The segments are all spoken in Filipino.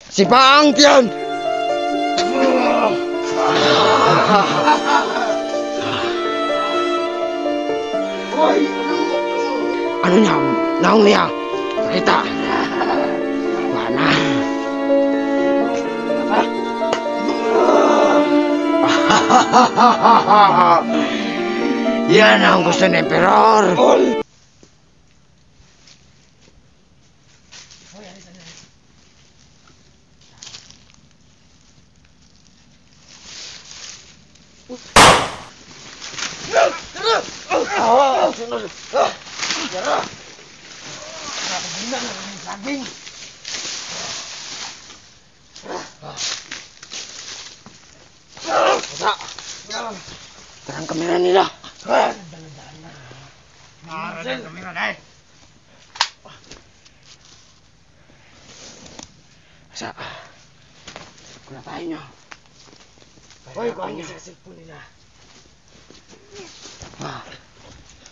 Si Paang Tiyan! Ano niya? Naong niya? Kita! Mana? Yan ang gusto ni Emperor! Terang kamera nila. Terang kamera dahil. Asa? Kuna tayo nyo. Hoy, kuha niyo sa cellphone nila.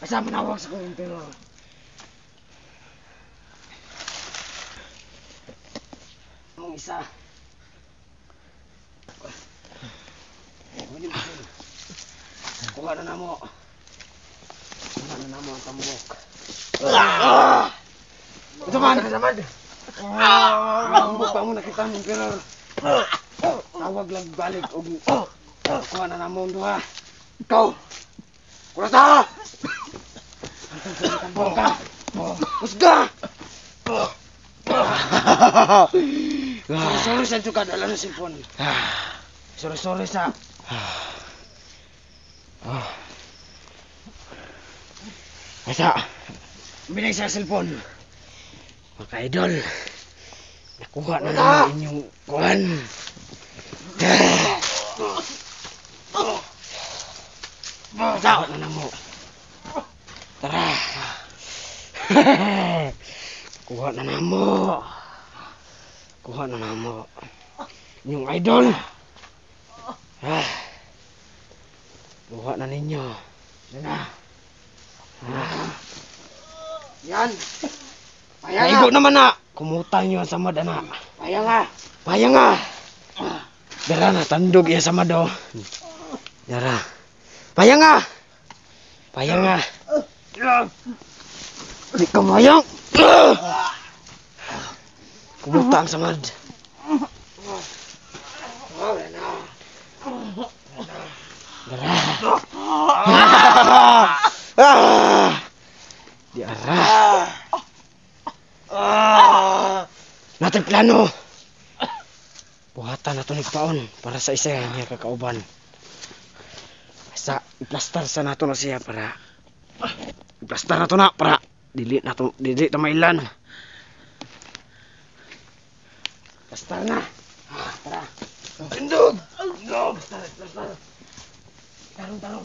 Asa manawag sa kong Emperor? Ang isa. Kuha na namo. Kuha na namo ang tambok. Ito man! Tambok pa mo nakita ng Emperor. Tawag lang balik o kuha na namo ang duha. Ikaw! Kurata! Antong sa tambok ka! Kusga! Sorry sa ito ka, dala ng cellphone. Sorry sa... Asa? Binay sa cellphone. Mga idol, nakuha na naman inyong kuhan. Asa na na mo. Tara. Kuha na na mo. Kuha na na mo. Inyong idol. Kuha na ninyo. Yan na. Yan. Naigo naman na. Kumutang nyo sa mad, anak. Paya nga. Dara na, tandog iya sa mad, oh. Dara. Paya nga. Di ka mayang. Kumutang sa mad. Dara. Di ara. Natay plano. Buhatan na ito nagpaon para sa isa niya kakauban. Sa iplastar sa nato na siya para iplastar na ito na para dili na mailan. Plastar na. Tara. Tindog. Plastar. Tarong.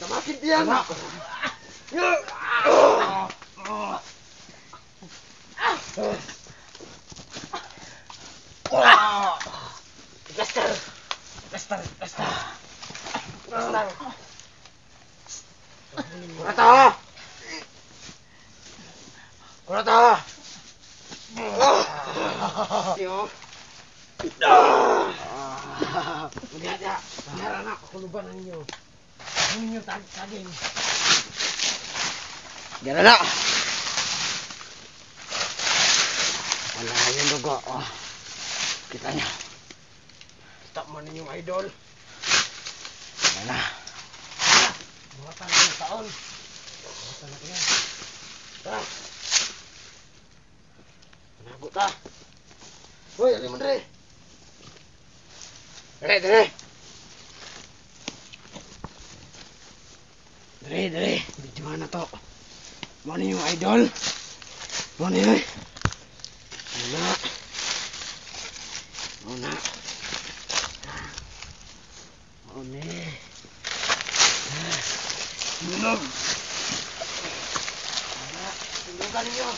Tamakin diyan. Plastar. Kurata. Yo. Lihat. Biar anak kuluban ninyo. Ninyo taging. Biar anak. Wala yung dugo. Kita niya. Kita man ninyong idol. Yan na. Buhatan ng taon. Buhatan na yan. Tara. Panago ta. Hoy, ali mo dre. Dre. Bidyohan na to. Mo na yung idol. Mo na yun. Muna. Minog. Tindugan ninyo.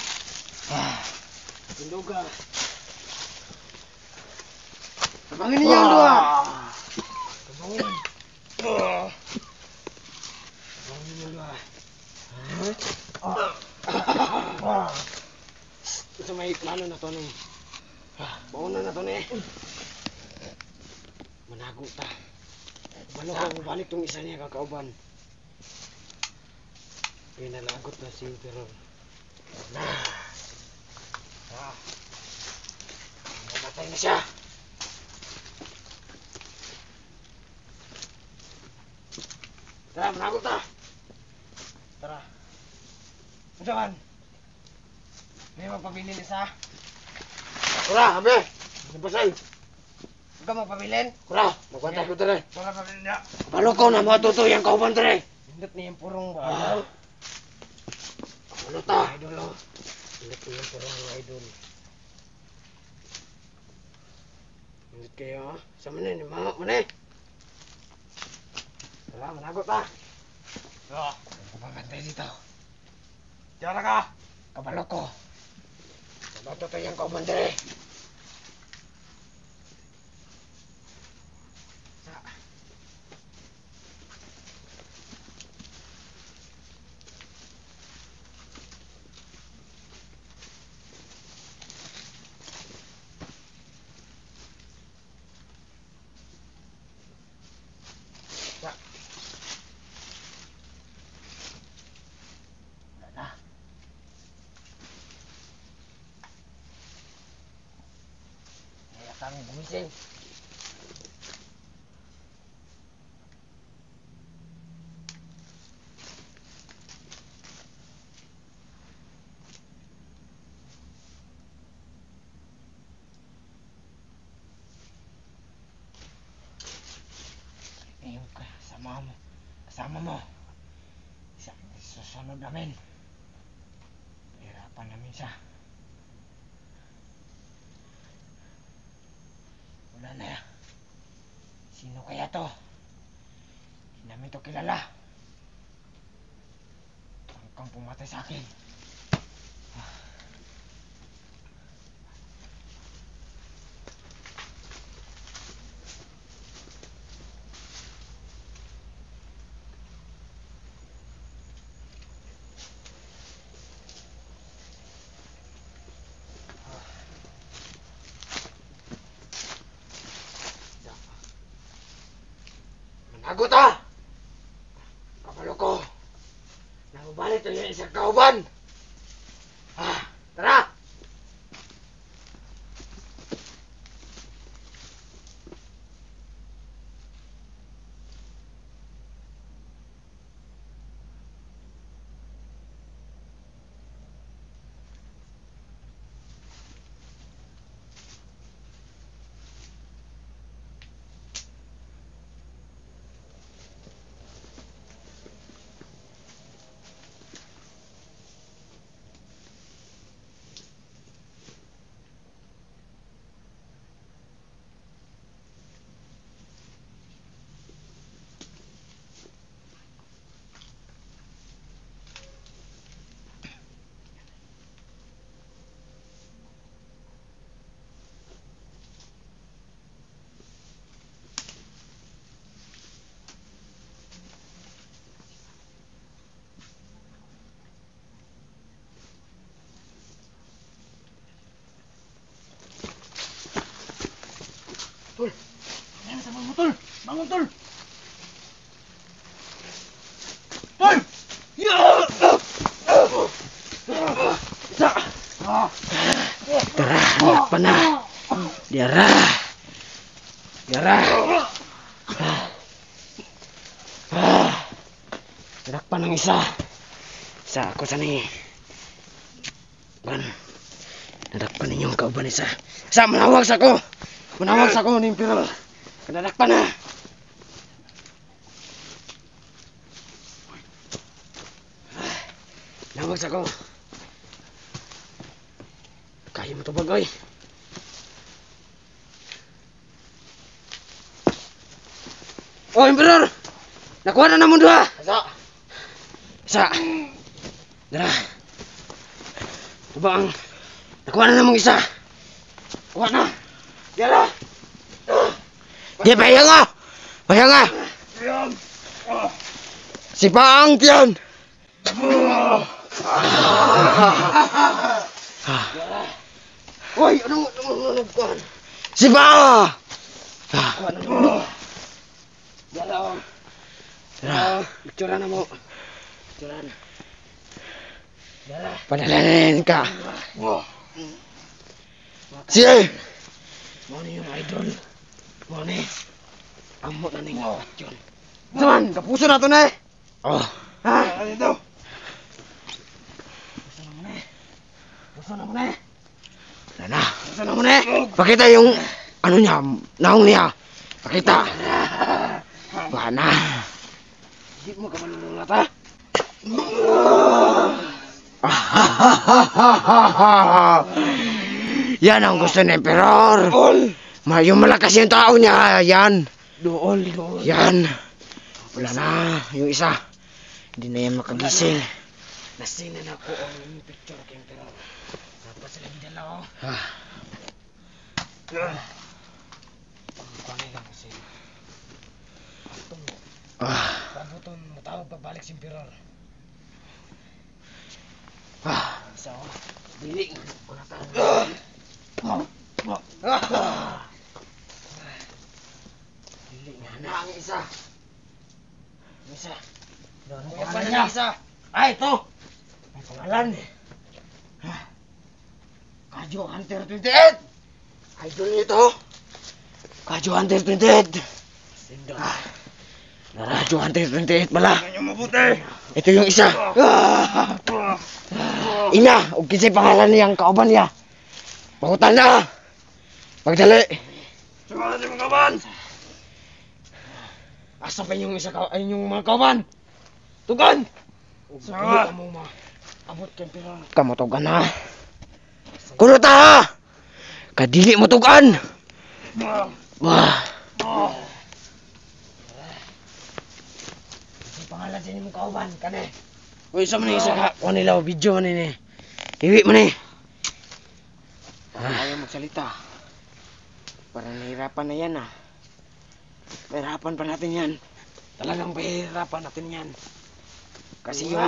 Tindugan. Tabangin niyo ang dua. Tabangin. Tabangin niyo dua. Ito may plano na to ni. Bauna na to ni. Manago ta. Balo ko balik tong isa niya kakauban. Pinalagot na si Emperor. Namatay na siya. Tara, managot ta. Tara. Udahan. May magpabilin isa. Kura, abe. Nabasay. Huwag ka magpabilin. Kura, magpantay ko tere. Wala pabilin niya. Balo ko na matuto yung kauban tere. Hindot niya yung purong ba? Ano ta? Idol o. Hindot niya yung purong idol. Hindot kayo ha. Sama na yun, mga manay. Tara, managot ta. Kapagantay dito. Tiyara ka. Kabalo ko. Matuto yung kauban tere. Kami gumising. Ayun ka, kasama mo. Susunod namin. Hirapan namin siya. Wala na. Sino kaya to? Hindi namin to kilala. Hanggang pumatay sa akin. Managot ta! Kabalo ko. Nangubalik to yung isang kauban. Tara! Tol! Ano sa mga tol? Bangun tol! Tol! Isa! Tara, hanap pa na! Diara! Diara! Hanap pa ng isa! Isa ako sa ni... Hanap pa ninyong kauban isa! Isa, manawag sa ko! Manawag sa ko ni Emperor! Kanadak pa na! Nawag sa ko! Kaya mo ito bagay! Oh, Emperor! Nakuha na naman doon! Isa! Isa! Dara! Ito ba ang... Nakuha na naman isa! Kuha na! Dara! Dia bayang ah. Bayang ah. Si Paang Tian. Woi, ano kuan? Si Ba. Jalo. Bicara mo. Bicara. Padalanin ka. Sige. Mo ni yung idol. Mo ni. Amo na ning action. Zaman, kapuso na to na eh. Oh. Ha? Ano ito? Puso na mo na eh. Puso na mo na eh. Pakita yung ano niya, naong niya. Pakita. Wala na. Hindi mo ka manunungat ha? Yan ang gusto ni Emperor. Yung malakas yung tao niya. Yan. Dool. Yan. Wala na. Yung isa. Hindi na yan makagising. Nasinan ako ang picture kay Emperor. Tapos sila dalawa. Kuanay lang kasi. Pabuton matawag pagbalik si Emperor. So, dili ko na tayo. Dili nga na ang isa. Isa. Doon ang pangalan niya. Isa. Ay, ito. May pangalan. Kajo Hunter 28. Idol nito. Kajo Hunter 28. Sindo. Kajo Hunter 28 pala. Ito yung isa. Ina, huwag kisay pangalan niyang kauban niya. Pakutan na. Pagdali. Sumahan si mga kauban. Asa pa yung isa yung mga kauban? Tugan! Saan? Abot kang pira. Kamu tugan na. Kuno ta! Kadili mo tugan! Wah. Kasi pangalan sa inyong kauban, kane. Uy, isa mo na isa ka. Kuha nila, video mo na ni. Iwi mo na. Ayaw magsalita. Parang nahirapan na yan ah. Pahirapan pa natin yan. Talagang pahirapan natin yan. Kasi yung...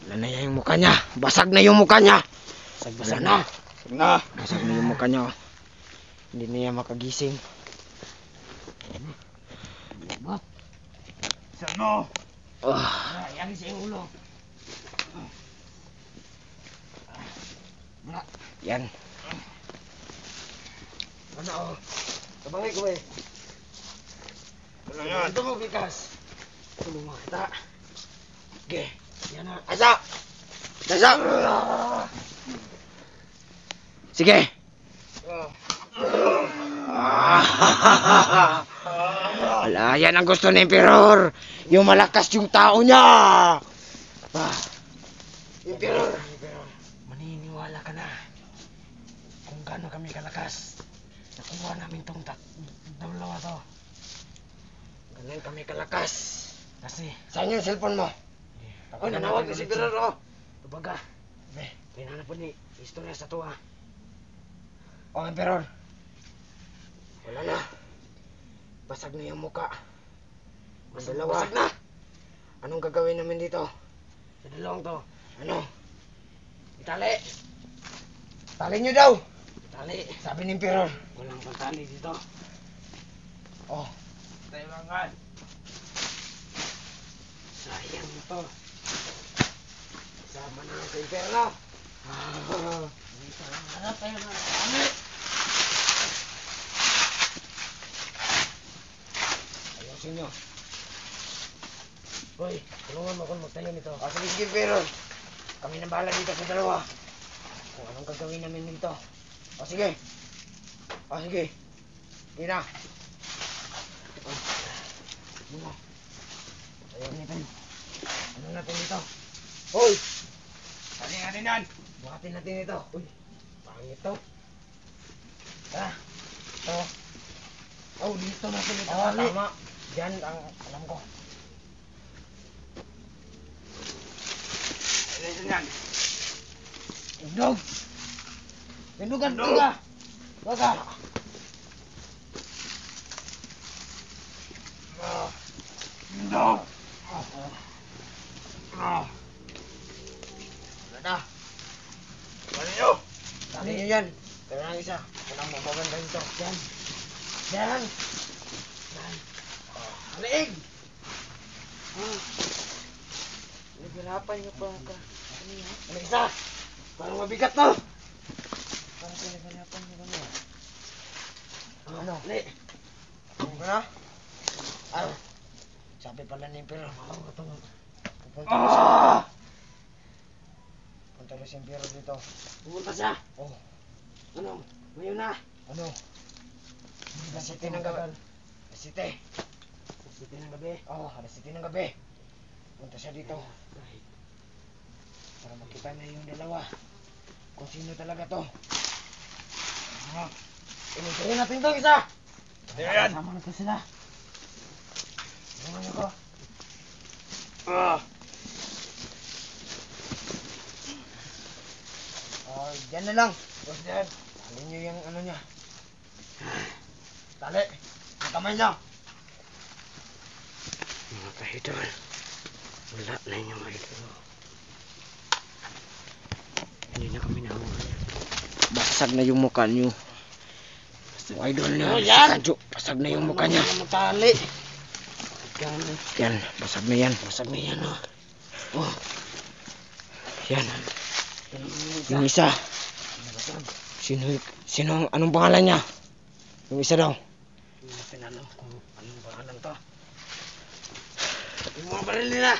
Wala na yung mukha niya. Basag na yung mukha niya. Basag na. Basag na yung mukha niya. Hindi niya makagising. Sano? Yan sa iyong ulo. Yan. Ano? Tabangay ko eh. Ano yan? Ito mo bigas. Tulong mo kita. Okay. Yan na. Asa! Asa! Sige. Wala, yan ang gusto ni Emperor. Yung malakas yung tao niya. Emperor. Maniniwala ka na. Kung gaano kami kalakas. Nakuha namin tong dalawa to. Ganun kami kalakas. Kasi, saan yung cellphone mo? Oh, nanawag na si Emperor oh. Tubaga. Pinanap po ni istorya sa tuwa. Oh, Emperor. Wala na. Basag na yung muka. Ang dalawa. Basag na. Anong gagawin namin dito? Sa dalawang to. Ano? Itali. Tali nyo daw. Tali. Sabi ni Emperor. Walang pagtali dito. Oh. Tayo langan. Sayang na to. Sama na sa Emperor. Dito lang hanap tayo na kami. Ayusin nyo. Hoy, tulungan mo kung magtayo nito. Sige, Emperor. Kami na bahala dito sa dalawa. Kung anong gagawin namin dito. Sige. Sige. Sige na. Ayaw natin. Ano natin dito? Hoy! Sali natin yan. Buhatin natin ito. Uy, pangit to. Tara. Ito. Oh, dito natin ito. Tama. Diyan ang alam ko. Ayun yan. Indog! Pindugan, pinduga. Baga. Pindog. Wala na. Tali nyo. Tali nyo yan. Pero lang isa. Walang magaganda dito. Yan. Yan. Yan. Haliig. Naghirapan nyo pa ka. Ano isa? Parang mabigat to. Parang naghirapan nyo kami. Ano? Hali. Ano ka na? Ano? Sabi pala ni Impero. Pupunta ko siya. Punta ko si Impero dito. Pupunta siya? Oo. Ano? Ngayon na? Ano? Alas 7 ng gabi. Alas 7. Alas 7 ng gabi? Oo, alas 7 ng gabi. Punta siya dito. Para makita na yung dalawa. Kung sino talaga to. Inutuhin natin to isa! Ayan! Sama na to sila. Sama niyo ko. Diyan na lang. Tapos diyan. Tali niyo yung ano niya. Tali. Ang kamay niyo. Mga kahidol. Wala na yung mga idol. Hindi na kami nahuhuli. Basag na yung mukha niyo. Mga idol niyo. Basag na yung mukha niya. Tali. Yan. Basag na yan. Basag na yan. Oh. Yan. Yung isa. Sino anong pangalan niya? Yung isa daw. Hindi natin alam kung anong pangalan to. Yung mga baril nila.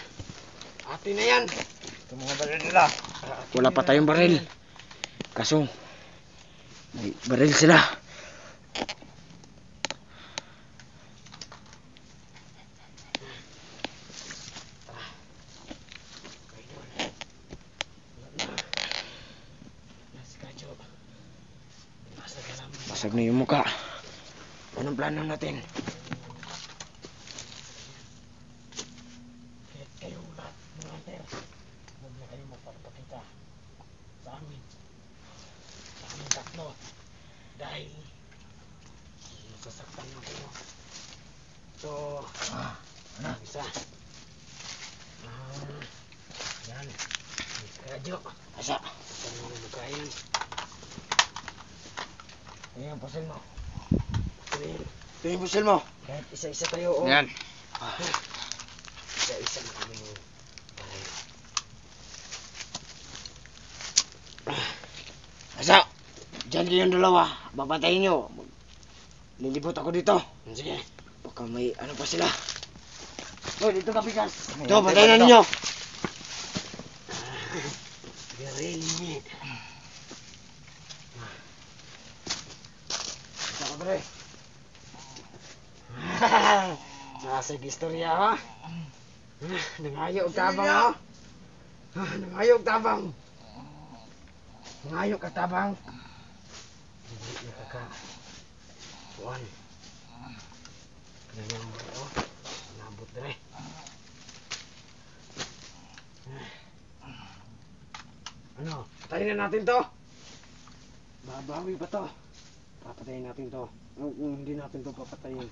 Atin na yan. Yung mga baril nila. Wala pa tayong baril. Kaso may baril sila. Basag na yung mukha. Anong plano natin? Kayo lahat, mga hunter. Huwag na kayo magpapakita sa amin. Sa amin tatlo. Dahil masasaktan na kayo. So, isa. Yan. Radyo. Asa. Asa mo na mukha yan. Ayan, pusil mo. Ito yung pusil mo. Kahit isa-isa tayo. Ayan. Isa-isa na kami. Asa, dyan kayo yung dalawa. Babatayin nyo. Lilibot ako dito. Sige. Baka may ano pa sila. Dito ka, Pikas. Ito, batayin na ninyo. Very limit. Pre. Nasa istorya ha. Nangayo og tabang ha. Nangayo og tabang. Nangayo ka tabang. Hindi nakaka. Kuan. Ganyan mo. Nabot dire. Ano? Patayin na natin to. Babawi pa to. Papatayin natin to. Hindi natin to papatayin.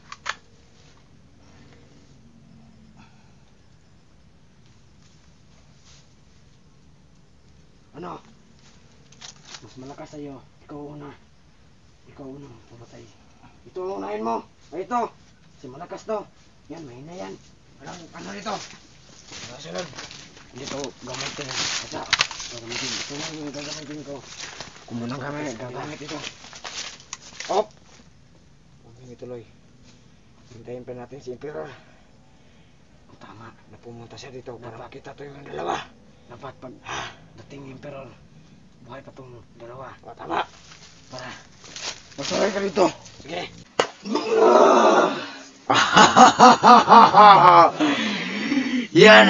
Ano? Mas malakas sa'yo. Ikaw una. Ikaw una. Papatay. Ito ang unahin mo. Ay ito. Si malakas to. Yan, mahina yan. Walang ano nito. Sunod. Hindi to gamitin. Asa. Gagamitin. Ito lang yung gagamitin ko. Kumunang kami. Gagamit ito. Op! Huwag nyo ituloy. Hintayin pa natin si Emperor. Tama, na pumunta siya dito para makita to yung dalawa. Dapat pag dating ni Emperor, buhay pa tong dalawa. O, tama. Para. Magsuray ka dito. Sige. Yan